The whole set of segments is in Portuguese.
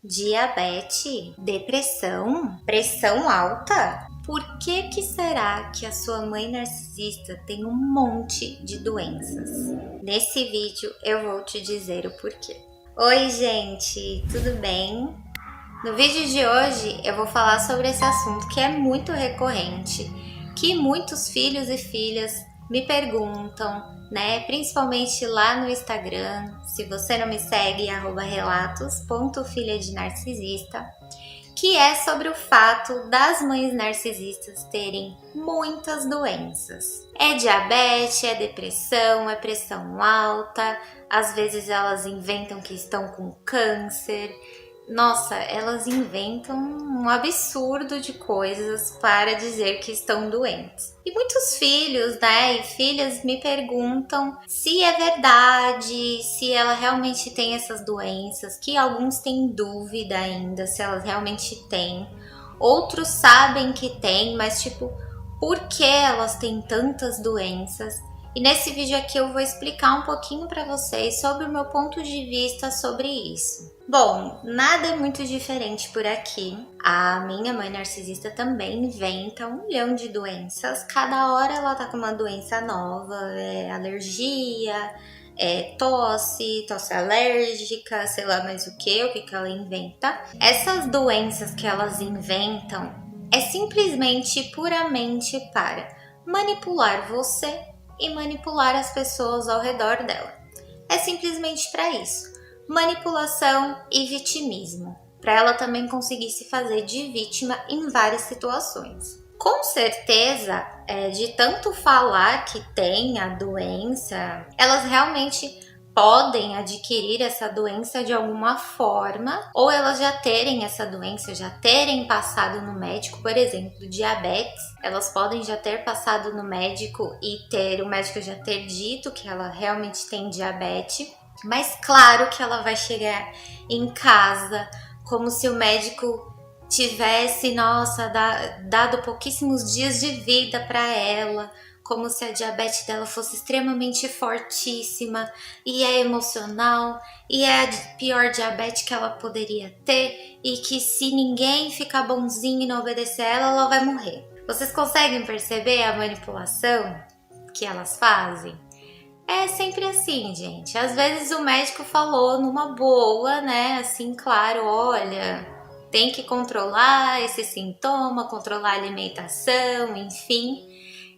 Diabetes? Depressão? Pressão alta? Por que será que a sua mãe narcisista tem um monte de doenças? Nesse vídeo eu vou te dizer o porquê. Oi gente, tudo bem? No vídeo de hoje eu vou falar sobre esse assunto que é muito recorrente, que muitos filhos e filhas me perguntam, né? Principalmente lá no Instagram. Se você não me segue, @relatos.filha-de-narcisista, que é sobre o fato das mães narcisistas terem muitas doenças. É diabetes, é depressão, é pressão alta, às vezes elas inventam que estão com câncer. Nossa, elas inventam um absurdo de coisas para dizer que estão doentes. E muitos filhos, né, e filhas me perguntam se é verdade, se ela realmente tem essas doenças, que alguns têm dúvida ainda se elas realmente têm. Outros sabem que tem, mas por que elas têm tantas doenças? E nesse vídeo aqui eu vou explicar um pouquinho para vocês sobre o meu ponto de vista sobre isso. Bom, nada é muito diferente por aqui. A minha mãe narcisista também inventa 1 milhão de doenças. Cada hora ela tá com uma doença nova, alergia, tosse alérgica, sei lá mais o que ela inventa. Essas doenças que elas inventam é simplesmente, puramente para manipular você e manipular as pessoas ao redor dela. É simplesmente para isso. Manipulação e vitimismo, para ela também conseguir se fazer de vítima em várias situações. Com certeza, de tanto falar que tem a doença, elas realmente podem adquirir essa doença de alguma forma, ou elas já terem essa doença, já terem passado no médico, por exemplo, diabetes, elas podem já ter passado no médico e o médico já ter dito que ela realmente tem diabetes, mas claro que ela vai chegar em casa como se o médico tivesse, dado pouquíssimos dias de vida para ela, como se a diabetes dela fosse extremamente fortíssima e é emocional e é a pior diabetes que ela poderia ter e que se ninguém ficar bonzinho e não obedecer a ela, ela vai morrer. Vocês conseguem perceber a manipulação que elas fazem? É sempre assim, gente. Às vezes o médico falou numa boa, né? Assim, claro, olha, tem que controlar esse sintoma, controlar a alimentação, enfim.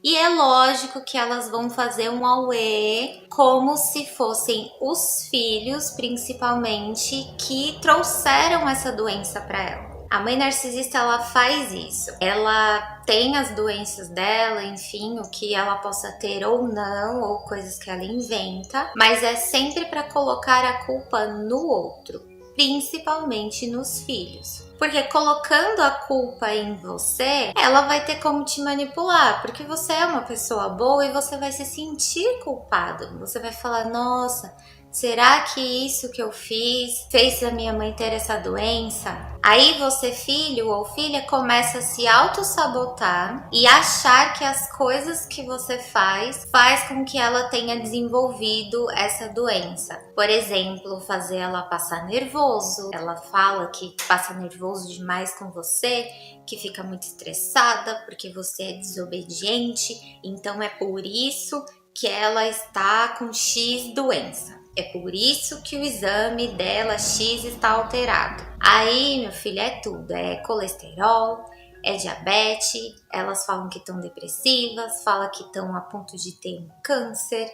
E é lógico que elas vão fazer um auê como se fossem os filhos, principalmente, que trouxeram essa doença para ela. A mãe narcisista, ela faz isso. Ela tem as doenças dela, enfim, o que ela possa ter ou não, ou coisas que ela inventa, mas é sempre para colocar a culpa no outro, principalmente nos filhos. Porque colocando a culpa em você, ela vai ter como te manipular, porque você é uma pessoa boa e você vai se sentir culpado. Você vai falar, nossa, será que isso que eu fiz fez a minha mãe ter essa doença? Aí você, filho ou filha, começa a se auto-sabotar e achar que as coisas que você faz com que ela tenha desenvolvido essa doença. Por exemplo, fazer ela passar nervoso. Ela fala que passa nervoso demais com você, que fica muito estressada porque você é desobediente, então é por isso que ela está com X doença. É por isso que o exame dela X está alterado. Aí, meu filho, é tudo. É colesterol, é diabetes, elas falam que estão depressivas, falam que estão a ponto de ter um câncer.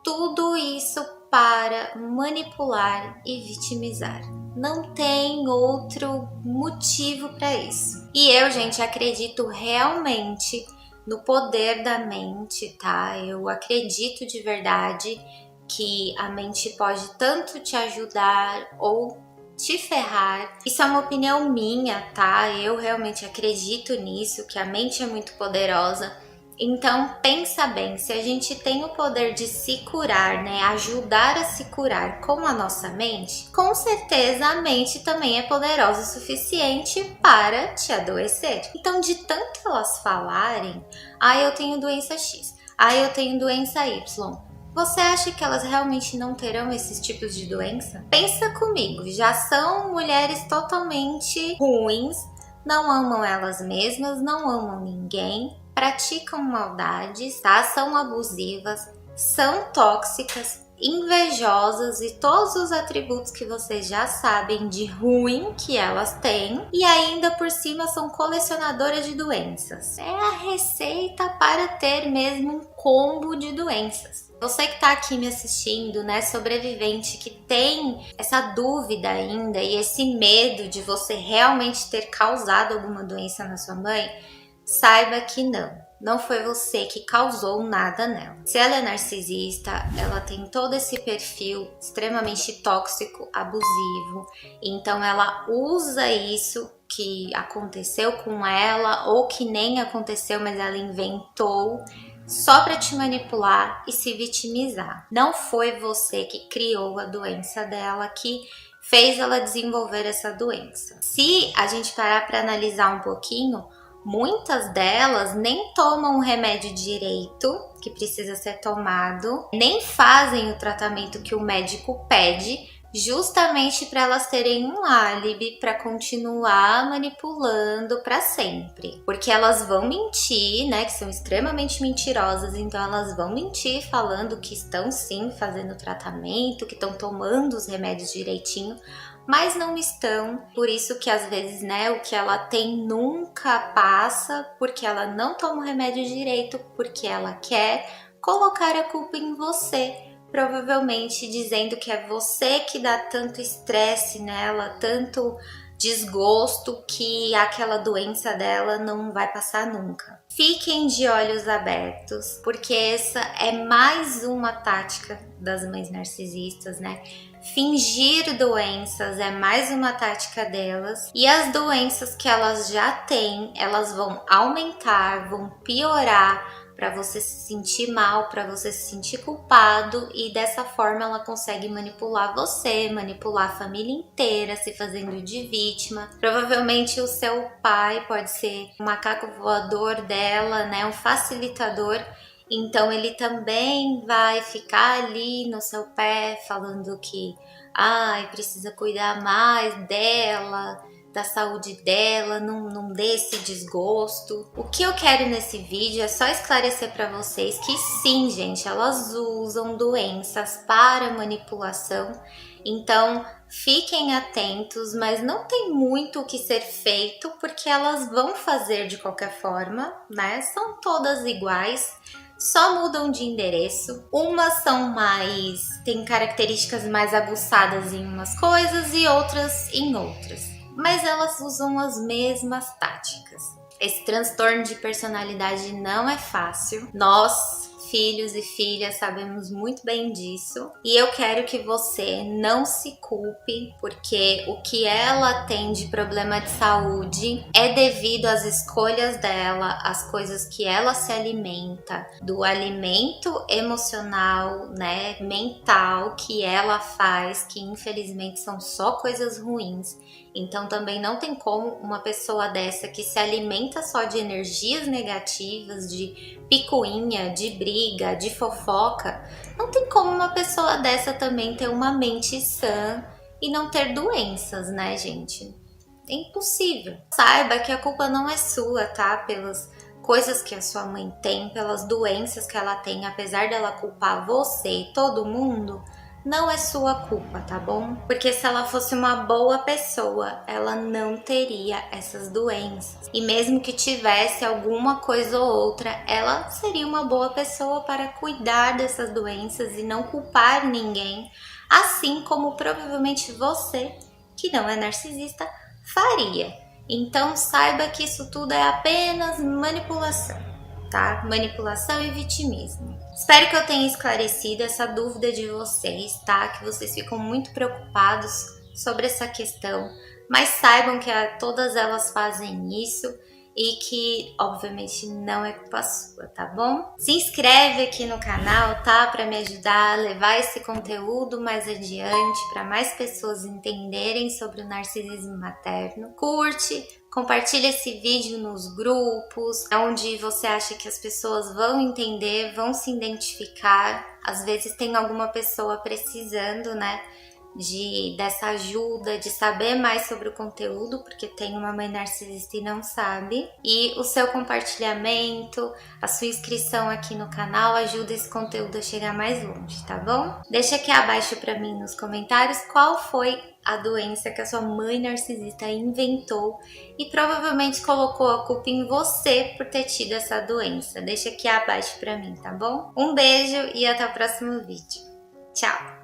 Tudo isso para manipular e vitimizar. Não tem outro motivo para isso. E eu, gente, acredito realmente no poder da mente, tá? Eu acredito de verdade que a mente pode tanto te ajudar ou te ferrar. Isso é uma opinião minha, tá? Eu realmente acredito nisso, que a mente é muito poderosa. Então, pensa bem, se a gente tem o poder de se curar, né, ajudar a se curar com a nossa mente, com certeza a mente também é poderosa o suficiente para te adoecer. Então, de tanto elas falarem, eu tenho doença X, eu tenho doença Y, Você acha que elas realmente não terão esses tipos de doença? Pensa comigo, já são mulheres totalmente ruins, não amam elas mesmas, não amam ninguém, praticam maldades, tá? São abusivas, são tóxicas, invejosas e todos os atributos que vocês já sabem de ruim que elas têm, e ainda por cima são colecionadoras de doenças. É a receita para ter mesmo um combo de doenças. Você que está aqui me assistindo, né, sobrevivente, que tem essa dúvida ainda e esse medo de você realmente ter causado alguma doença na sua mãe, saiba que não foi você que causou nada nela. Se ela é narcisista, ela tem todo esse perfil extremamente tóxico, abusivo, então ela usa isso que aconteceu com ela ou que nem aconteceu, mas ela inventou só para te manipular e se vitimizar. Não foi você que criou a doença dela, que fez ela desenvolver essa doença. Se a gente parar para analisar um pouquinho, muitas delas nem tomam o remédio direito, que precisa ser tomado, nem fazem o tratamento que o médico pede, justamente para elas terem um álibi para continuar manipulando para sempre. Porque elas vão mentir, né, que são extremamente mentirosas, então elas vão mentir falando que estão sim fazendo tratamento, que estão tomando os remédios direitinho, mas não estão, por isso que às vezes, né, o que ela tem nunca passa, porque ela não toma o remédio direito, porque ela quer colocar a culpa em você, provavelmente dizendo que é você que dá tanto estresse nela, tanto desgosto, que aquela doença dela não vai passar nunca. Fiquem de olhos abertos, porque essa é mais uma tática das mães narcisistas, né? Fingir doenças é mais uma tática delas, e as doenças que elas já têm, elas vão aumentar, vão piorar para você se sentir mal, para você se sentir culpado, e dessa forma ela consegue manipular você, manipular a família inteira, se fazendo de vítima. Provavelmente o seu pai pode ser o macaco voador dela, né, um facilitador. Então ele também vai ficar ali no seu pé falando que precisa cuidar mais dela, da saúde dela, não dê esse desgosto. O que eu quero nesse vídeo é só esclarecer para vocês que sim, gente, elas usam doenças para manipulação. Então fiquem atentos, mas não tem muito o que ser feito, porque elas vão fazer de qualquer forma, né? São todas iguais, só mudam de endereço. Umas têm características mais aguçadas em umas coisas e outras em outras, mas elas usam as mesmas táticas. Esse transtorno de personalidade não é fácil. Nós, filhos e filhas, sabemos muito bem disso. E eu quero que você não se culpe, porque o que ela tem de problema de saúde é devido às escolhas dela, às coisas que ela se alimenta, do alimento emocional, né, mental que ela faz, que infelizmente são só coisas ruins. Então também não tem como uma pessoa dessa que se alimenta só de energias negativas, de picuinha, de briga, de fofoca, não tem como uma pessoa dessa também ter uma mente sã e não ter doenças, né, gente? É impossível. Saiba que a culpa não é sua, tá? Pelas coisas que a sua mãe tem, pelas doenças que ela tem, apesar dela culpar você e todo mundo, não é sua culpa, tá bom? Porque se ela fosse uma boa pessoa, ela não teria essas doenças. E mesmo que tivesse alguma coisa ou outra, ela seria uma boa pessoa para cuidar dessas doenças e não culpar ninguém, assim como provavelmente você, que não é narcisista, faria. Então saiba que isso tudo é apenas manipulação, tá? Manipulação e vitimismo. Espero que eu tenha esclarecido essa dúvida de vocês, tá? Que vocês ficam muito preocupados sobre essa questão, mas saibam que todas elas fazem isso e que obviamente não é culpa sua, tá bom? Se inscreve aqui no canal, tá? Para me ajudar a levar esse conteúdo mais adiante, para mais pessoas entenderem sobre o narcisismo materno. Curte, compartilha esse vídeo nos grupos, onde você acha que as pessoas vão entender, vão se identificar. Às vezes tem alguma pessoa precisando, né, dessa ajuda, de saber mais sobre o conteúdo, porque tem uma mãe narcisista e não sabe. E o seu compartilhamento, a sua inscrição aqui no canal ajuda esse conteúdo a chegar mais longe, tá bom? Deixa aqui abaixo para mim nos comentários qual foi a doença que a sua mãe narcisista inventou e provavelmente colocou a culpa em você por ter tido essa doença. Deixa aqui abaixo para mim, tá bom? Um beijo e até o próximo vídeo. Tchau!